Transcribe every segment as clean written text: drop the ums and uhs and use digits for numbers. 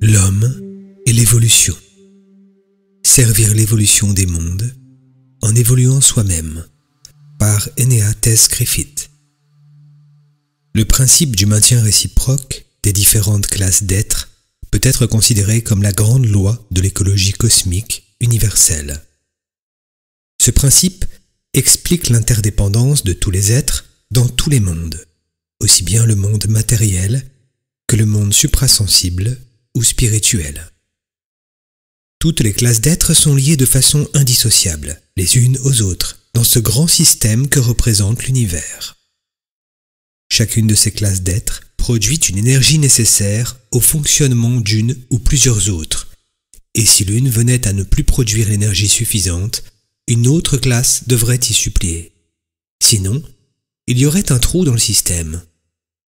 L'homme et l'évolution. Servir l'évolution des mondes en évoluant soi-même, par Enea Tess Griffith. Le principe du maintien réciproque des différentes classes d'êtres peut être considéré comme la grande loi de l'écologie cosmique universelle. Ce principe explique l'interdépendance de tous les êtres dans tous les mondes, aussi bien le monde matériel que le monde suprasensible ou spirituel. Toutes les classes d'êtres sont liées de façon indissociable, les unes aux autres, dans ce grand système que représente l'univers. Chacune de ces classes d'êtres produit une énergie nécessaire au fonctionnement d'une ou plusieurs autres, et si l'une venait à ne plus produire l'énergie suffisante, une autre classe devrait y suppléer. Sinon, il y aurait un trou dans le système,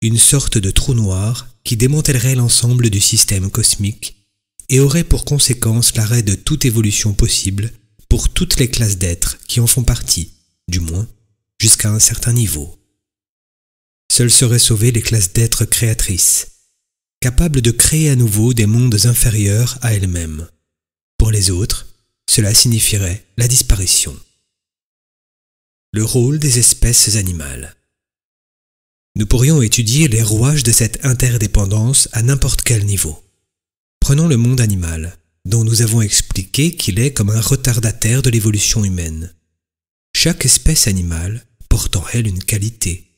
une sorte de trou noir qui démantèlerait l'ensemble du système cosmique et aurait pour conséquence l'arrêt de toute évolution possible pour toutes les classes d'êtres qui en font partie, du moins jusqu'à un certain niveau. Seules seraient sauvées les classes d'êtres créatrices, capables de créer à nouveau des mondes inférieurs à elles-mêmes. Pour les autres, cela signifierait la disparition. Le rôle des espèces animales. Nous pourrions étudier les rouages de cette interdépendance à n'importe quel niveau. Prenons le monde animal, dont nous avons expliqué qu'il est comme un retardataire de l'évolution humaine. Chaque espèce animale porte en elle une qualité,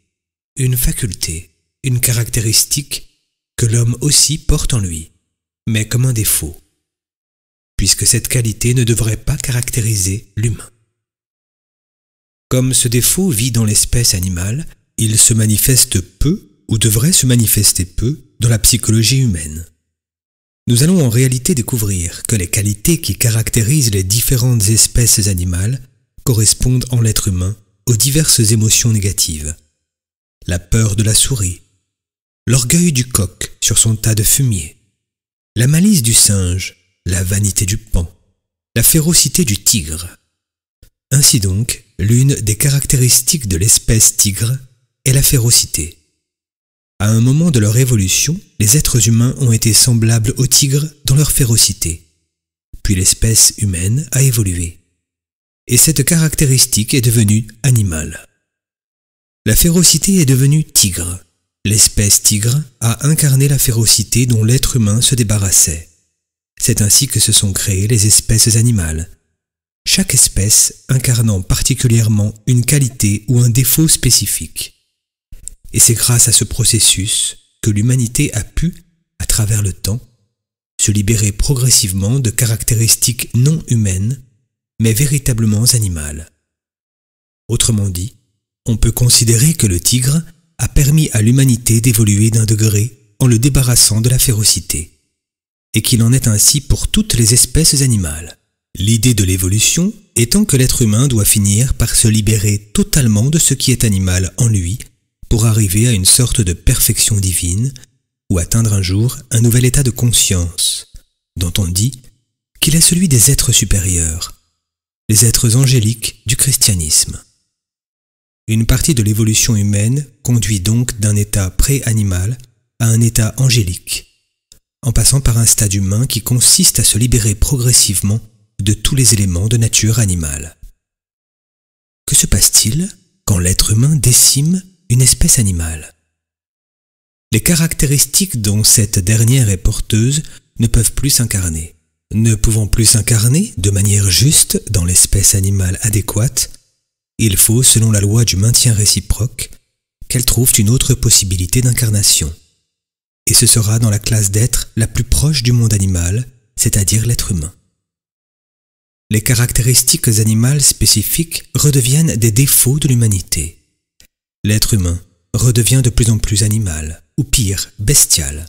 une faculté, une caractéristique que l'homme aussi porte en lui, mais comme un défaut, puisque cette qualité ne devrait pas caractériser l'humain. Comme ce défaut vit dans l'espèce animale, il se manifeste peu, ou devrait se manifester peu, dans la psychologie humaine. Nous allons en réalité découvrir que les qualités qui caractérisent les différentes espèces animales correspondent en l'être humain aux diverses émotions négatives. La peur de la souris, l'orgueil du coq sur son tas de fumier, la malice du singe, la vanité du paon, la férocité du tigre. Ainsi donc, l'une des caractéristiques de l'espèce tigre est la férocité. À un moment de leur évolution, les êtres humains ont été semblables aux tigres dans leur férocité. Puis l'espèce humaine a évolué. Et cette caractéristique est devenue animale. La férocité est devenue tigre. L'espèce tigre a incarné la férocité dont l'être humain se débarrassait. C'est ainsi que se sont créées les espèces animales. Chaque espèce incarnant particulièrement une qualité ou un défaut spécifique. Et c'est grâce à ce processus que l'humanité a pu, à travers le temps, se libérer progressivement de caractéristiques non humaines, mais véritablement animales. Autrement dit, on peut considérer que le tigre a permis à l'humanité d'évoluer d'un degré en le débarrassant de la férocité, et qu'il en est ainsi pour toutes les espèces animales. L'idée de l'évolution étant que l'être humain doit finir par se libérer totalement de ce qui est animal en lui pour arriver à une sorte de perfection divine ou atteindre un jour un nouvel état de conscience, dont on dit qu'il est celui des êtres supérieurs, les êtres angéliques du christianisme. Une partie de l'évolution humaine conduit donc d'un état pré-animal à un état angélique, en passant par un stade humain qui consiste à se libérer progressivement de tous les éléments de nature animale. Que se passe-t-il quand l'être humain décime une espèce animale? Les caractéristiques dont cette dernière est porteuse ne peuvent plus s'incarner. Ne pouvant plus s'incarner de manière juste dans l'espèce animale adéquate, il faut, selon la loi du maintien réciproque, qu'elle trouve une autre possibilité d'incarnation. Et ce sera dans la classe d'êtres la plus proche du monde animal, c'est-à-dire l'être humain. Les caractéristiques animales spécifiques redeviennent des défauts de l'humanité. L'être humain redevient de plus en plus animal, ou pire, bestial.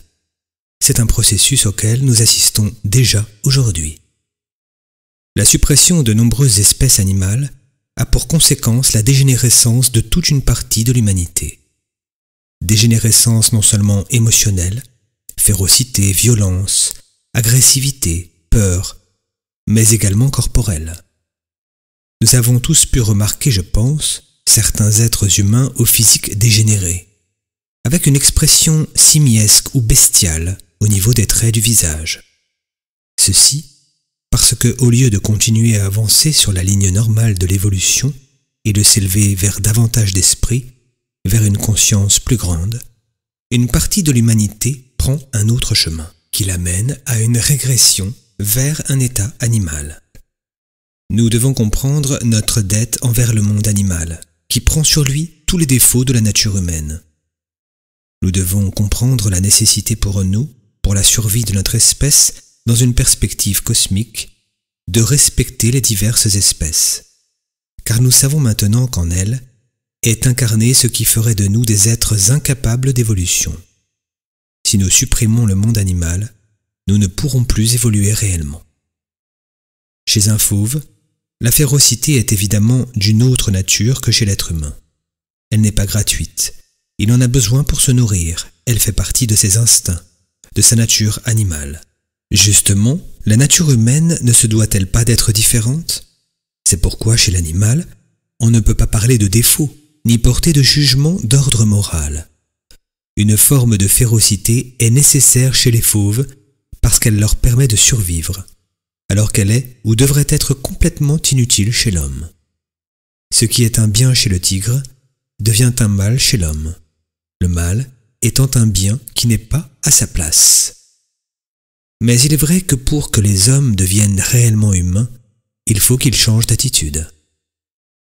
C'est un processus auquel nous assistons déjà aujourd'hui. La suppression de nombreuses espèces animales a pour conséquence la dégénérescence de toute une partie de l'humanité. Dégénérescence non seulement émotionnelle, férocité, violence, agressivité, peur, mais également corporelle. Nous avons tous pu remarquer, je pense, certains êtres humains au physique dégénéré, avec une expression simiesque ou bestiale au niveau des traits du visage. Ceci parce que, au lieu de continuer à avancer sur la ligne normale de l'évolution et de s'élever vers davantage d'esprit, vers une conscience plus grande, une partie de l'humanité prend un autre chemin qui l'amène à une régression vers un état animal. Nous devons comprendre notre dette envers le monde animal, qui prend sur lui tous les défauts de la nature humaine. Nous devons comprendre la nécessité pour nous, pour la survie de notre espèce, dans une perspective cosmique, de respecter les diverses espèces, car nous savons maintenant qu'en elles est incarné ce qui ferait de nous des êtres incapables d'évolution. Si nous supprimons le monde animal, nous ne pourrons plus évoluer réellement. Chez un fauve, la férocité est évidemment d'une autre nature que chez l'être humain. Elle n'est pas gratuite. Il en a besoin pour se nourrir. Elle fait partie de ses instincts, de sa nature animale. Justement, la nature humaine ne se doit-elle pas d'être différente? C'est pourquoi chez l'animal, on ne peut pas parler de défaut, ni porter de jugement d'ordre moral. Une forme de férocité est nécessaire chez les fauves parce qu'elle leur permet de survivre, alors qu'elle est ou devrait être complètement inutile chez l'homme. Ce qui est un bien chez le tigre devient un mal chez l'homme, le mal étant un bien qui n'est pas à sa place. Mais il est vrai que pour que les hommes deviennent réellement humains, il faut qu'ils changent d'attitude.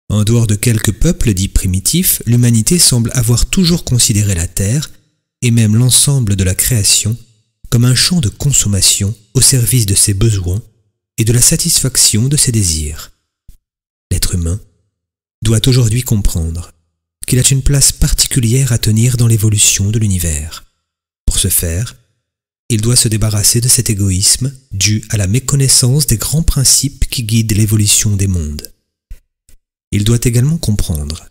En dehors de quelques peuples dits primitifs, l'humanité semble avoir toujours considéré la terre, et même l'ensemble de la création, comme un champ de consommation au service de ses besoins et de la satisfaction de ses désirs. L'être humain doit aujourd'hui comprendre qu'il a une place particulière à tenir dans l'évolution de l'univers. Pour ce faire, il doit se débarrasser de cet égoïsme dû à la méconnaissance des grands principes qui guident l'évolution des mondes. Il doit également comprendre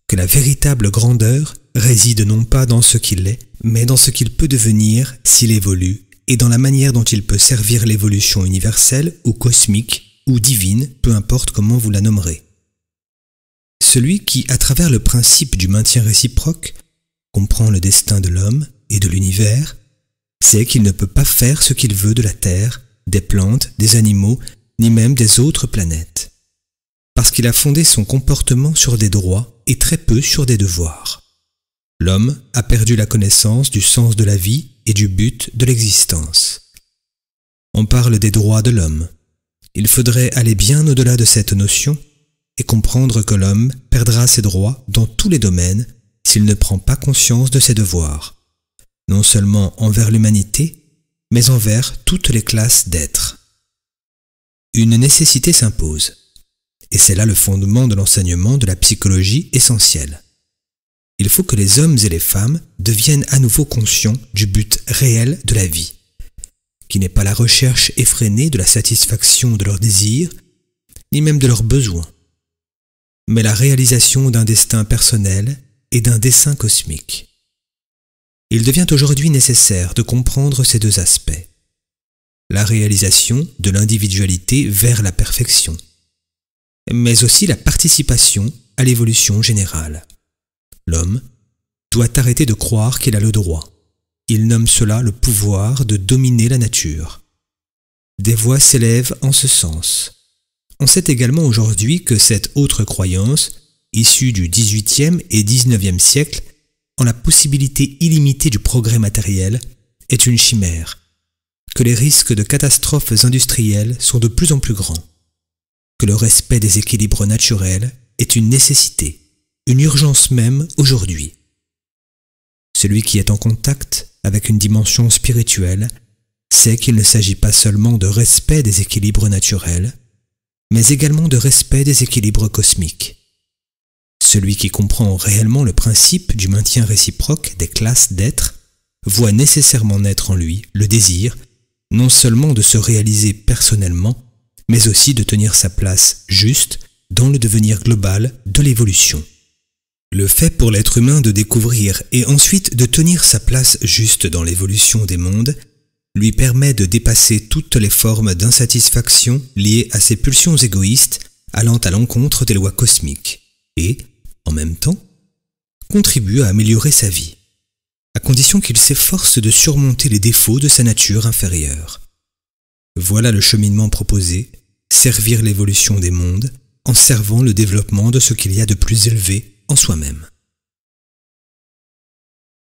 que la véritable grandeur réside non pas dans ce qu'il est, mais dans ce qu'il peut devenir s'il évolue et dans la manière dont il peut servir l'évolution universelle ou cosmique ou divine, peu importe comment vous la nommerez. Celui qui, à travers le principe du maintien réciproque, comprend le destin de l'homme et de l'univers, sait qu'il ne peut pas faire ce qu'il veut de la terre, des plantes, des animaux, ni même des autres planètes, parce qu'il a fondé son comportement sur des droits et très peu sur des devoirs. L'homme a perdu la connaissance du sens de la vie et du but de l'existence. On parle des droits de l'homme. Il faudrait aller bien au-delà de cette notion et comprendre que l'homme perdra ses droits dans tous les domaines s'il ne prend pas conscience de ses devoirs, non seulement envers l'humanité, mais envers toutes les classes d'êtres. Une nécessité s'impose, et c'est là le fondement de l'enseignement de la psychologie essentielle. Il faut que les hommes et les femmes deviennent à nouveau conscients du but réel de la vie, qui n'est pas la recherche effrénée de la satisfaction de leurs désirs, ni même de leurs besoins, mais la réalisation d'un destin personnel et d'un dessein cosmique. Il devient aujourd'hui nécessaire de comprendre ces deux aspects. La réalisation de l'individualité vers la perfection, mais aussi la participation à l'évolution générale. L'homme doit arrêter de croire qu'il a le droit. Il nomme cela le pouvoir de dominer la nature. Des voix s'élèvent en ce sens. On sait également aujourd'hui que cette autre croyance, issue du XVIIIe et XIXe siècle, en la possibilité illimitée du progrès matériel, est une chimère, que les risques de catastrophes industrielles sont de plus en plus grands, que le respect des équilibres naturels est une nécessité, une urgence même aujourd'hui. Celui qui est en contact avec une dimension spirituelle sait qu'il ne s'agit pas seulement de respect des équilibres naturels, mais également de respect des équilibres cosmiques. Celui qui comprend réellement le principe du maintien réciproque des classes d'êtres voit nécessairement naître en lui le désir non seulement de se réaliser personnellement, mais aussi de tenir sa place juste dans le devenir global de l'évolution. Le fait pour l'être humain de découvrir et ensuite de tenir sa place juste dans l'évolution des mondes lui permet de dépasser toutes les formes d'insatisfaction liées à ses pulsions égoïstes allant à l'encontre des lois cosmiques et, en même temps, contribue à améliorer sa vie. à condition qu'il s'efforce de surmonter les défauts de sa nature inférieure. Voilà le cheminement proposé, servir l'évolution des mondes en servant le développement de ce qu'il y a de plus élevé en soi-même.